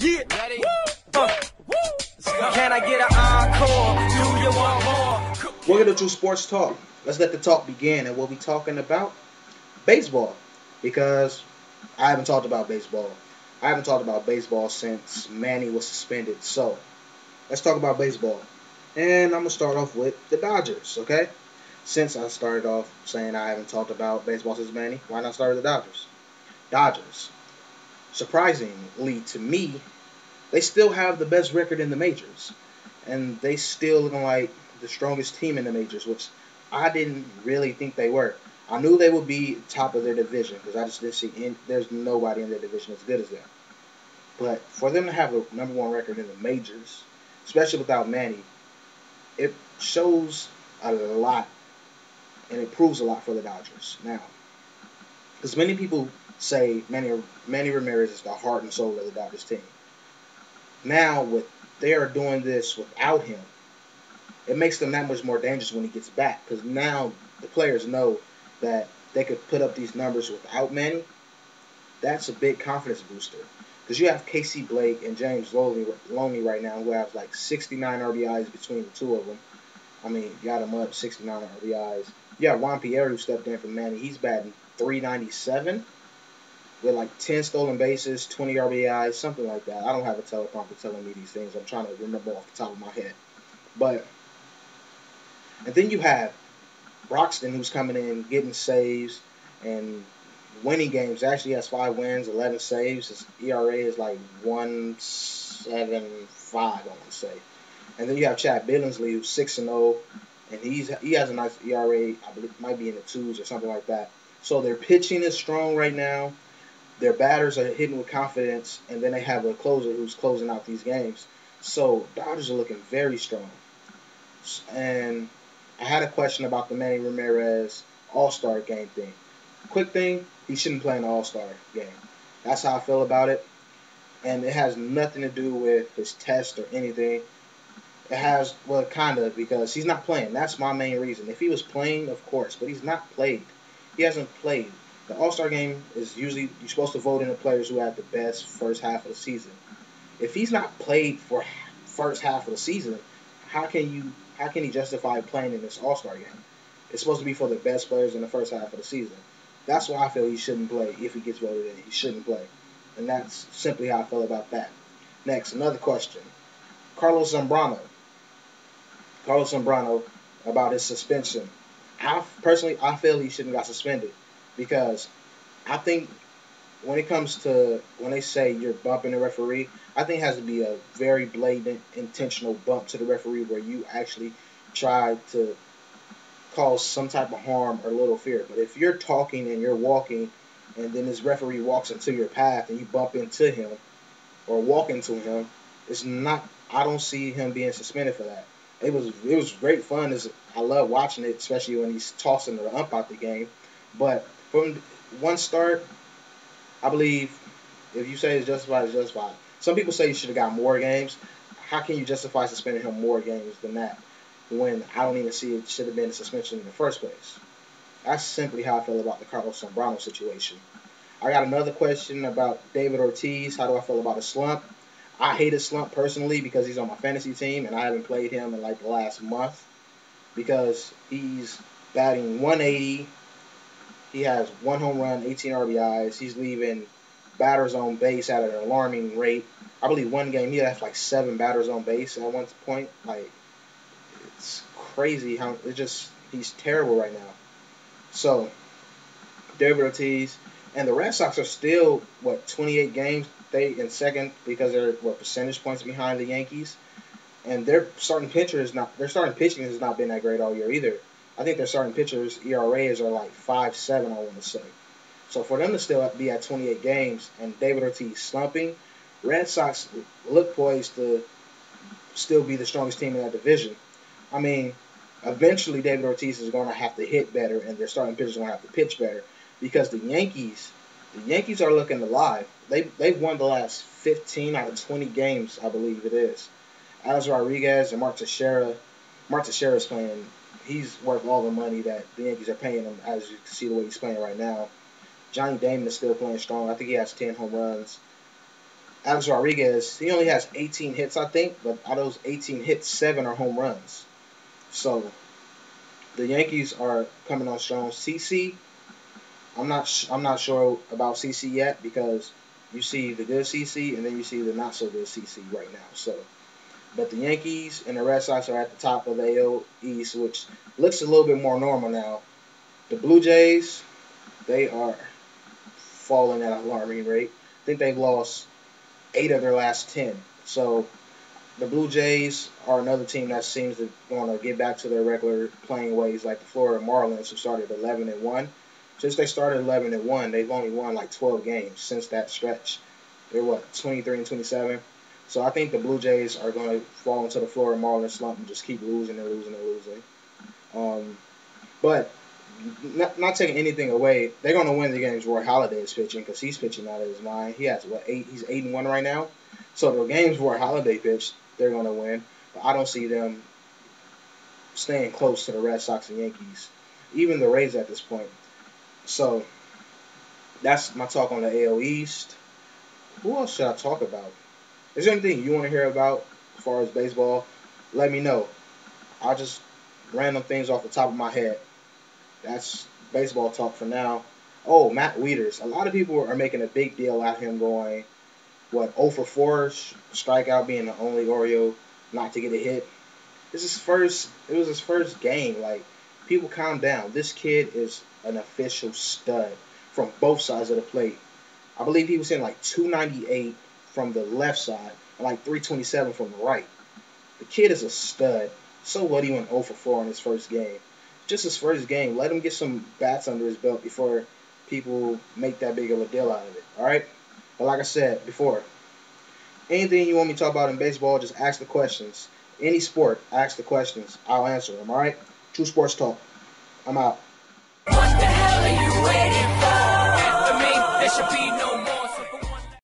Yeah. Ready? Can I get an encore? Do you want more? Welcome to True Sports Talk. Let's let the talk begin. And we'll be talking about baseball. Because I haven't talked about baseball. I haven't talked about baseball since Manny was suspended. So, let's talk about baseball. And I'm going to start off with the Dodgers, okay? Since I started off saying I haven't talked about baseball since Manny, why not start with the Dodgers? Dodgers, surprisingly to me, they still have the best record in the majors. And they still looking like the strongest team in the majors, which I didn't really think they were. I knew they would be top of their division because I just didn't see there's nobody in their division as good as them. But for them to have a number one record in the majors, especially without Manny, it shows a lot and it proves a lot for the Dodgers. Now, because many people say Manny Ramirez is the heart and soul of the Dodgers team. Now, they are doing this without him, it makes them that much more dangerous when he gets back. Because now the players know that they could put up these numbers without Manny. That's a big confidence booster. Because you have Casey Blake and James Loney right now who have like 69 RBIs between the two of them. I mean, got him up 69 RBIs. You have Juan Pierre who stepped in for Manny. He's batting 397 with like 10 stolen bases, 20 RBIs, something like that. I don't have a teleprompter telling me these things. I'm trying to remember off the top of my head. And then you have Broxton, who's coming in, getting saves and winning games. Actually has 5 wins, 11 saves. His ERA is like 1.75, I want to say. And then you have Chad Billingsley, who's 6-0, and he has a nice ERA. I believe it might be in the 2s or something like that. So their pitching is strong right now. Their batters are hitting with confidence, and then they have a closer who's closing out these games. So Dodgers are looking very strong. And I had a question about the Manny Ramirez All-Star game thing. Quick thing, he shouldn't play in the All-Star game. That's how I feel about it. And it has nothing to do with his test or anything. It has, well, kind of, because he's not playing. That's my main reason. If he was playing, of course, but he's not played. He hasn't played. The All-Star game is usually, you're supposed to vote in the players who had the best first half of the season. If he's not played for first half of the season, how can he justify playing in this All-Star game? It's supposed to be for the best players in the first half of the season. That's why I feel he shouldn't play if he gets voted in. He shouldn't play. And that's simply how I feel about that. Next, another question. Carlos Zambrano. Carlos Zambrano about his suspension. I feel he shouldn't got suspended because I think when it comes to when they say you're bumping the referee, I think it has to be a very blatant, intentional bump to the referee where you actually try to cause some type of harm or little fear. But if you're talking and you're walking and then this referee walks into your path and you bump into him or walk into him, it's not. I don't see him being suspended for that. It was great fun. I love watching it, especially when he's tossing the ump out the game. But from one start, I believe if you say it's justified, it's justified. Some people say he should have got more games. How can you justify suspending him more games than that when I don't even see it should have been a suspension in the first place? That's simply how I feel about the Carlos Zambrano situation. I got another question about David Ortiz. How do I feel about a slump? I hate his slump personally because he's on my fantasy team and I haven't played him in like the last month because he's batting 180. He has 1 home run, 18 RBIs. He's leaving batters on base at an alarming rate. I believe one game he had like 7 batters on base at one point. Like, it's crazy how he's terrible right now. So, David Ortiz and the Red Sox are still 28 games they in second because they're percentage points behind the Yankees, and their starting pitching has not been that great all year either. I think their starting pitchers ERAs are like 5.7, I want to say. So for them to still be at 28 games and David Ortiz slumping, Red Sox look poised to still be the strongest team in that division. I mean, eventually David Ortiz is going to have to hit better and their starting pitchers are going to have to pitch better because the Yankees are looking alive. They've won the last 15 out of 20 games, I believe it is. Alex Rodriguez and Mark Teixeira. Mark Teixeira is playing. He's worth all the money that the Yankees are paying him, as you can see the way he's playing right now. Johnny Damon is still playing strong. I think he has 10 home runs. Alex Rodriguez, he only has 18 hits, I think, but out of those 18 hits, 7 are home runs. So the Yankees are coming on strong. CC, I'm not sure about CC yet because you see the good CC and then you see the not so good CC right now. So, but the Yankees and the Red Sox are at the top of the AL East, which looks a little bit more normal now. The Blue Jays, they are falling at an alarming rate. I think they've lost 8 of their last 10. So the Blue Jays are another team that seems to want to get back to their regular playing ways, like the Florida Marlins, who started 11-1. Since they started 11-1, they've only won like 12 games since that stretch. They're 23-27. So I think the Blue Jays are going to fall into the Florida Marlins slump and just keep losing and losing and losing. But not taking anything away, they're going to win the games where Holiday is pitching because he's pitching out of his mind. He has what 8? He's 8-1 right now. So the games where Holiday pitched, they're going to win. But I don't see them staying close to the Red Sox and Yankees, even the Rays at this point. So that's my talk on the AL East. Who else should I talk about? Is there anything you want to hear about as far as baseball? Let me know. I'll just random things off the top of my head. That's baseball talk for now. Oh, Matt Wieters. A lot of people are making a big deal out of him going, 0 for 4 strikeout, being the only Oriole not to get a hit. It was his first game. Like, people calm down. This kid is an official stud from both sides of the plate. I believe he was hitting like 298 from the left side and like 327 from the right. The kid is a stud. So what, he went 0 for 4 in his first game. Just his first game. Let him get some bats under his belt before people make that big of a deal out of it. All right? But like I said before, anything you want me to talk about in baseball, just ask the questions. Any sport, ask the questions. I'll answer them. All right? True Sports Talk. I'm out. What the hell are you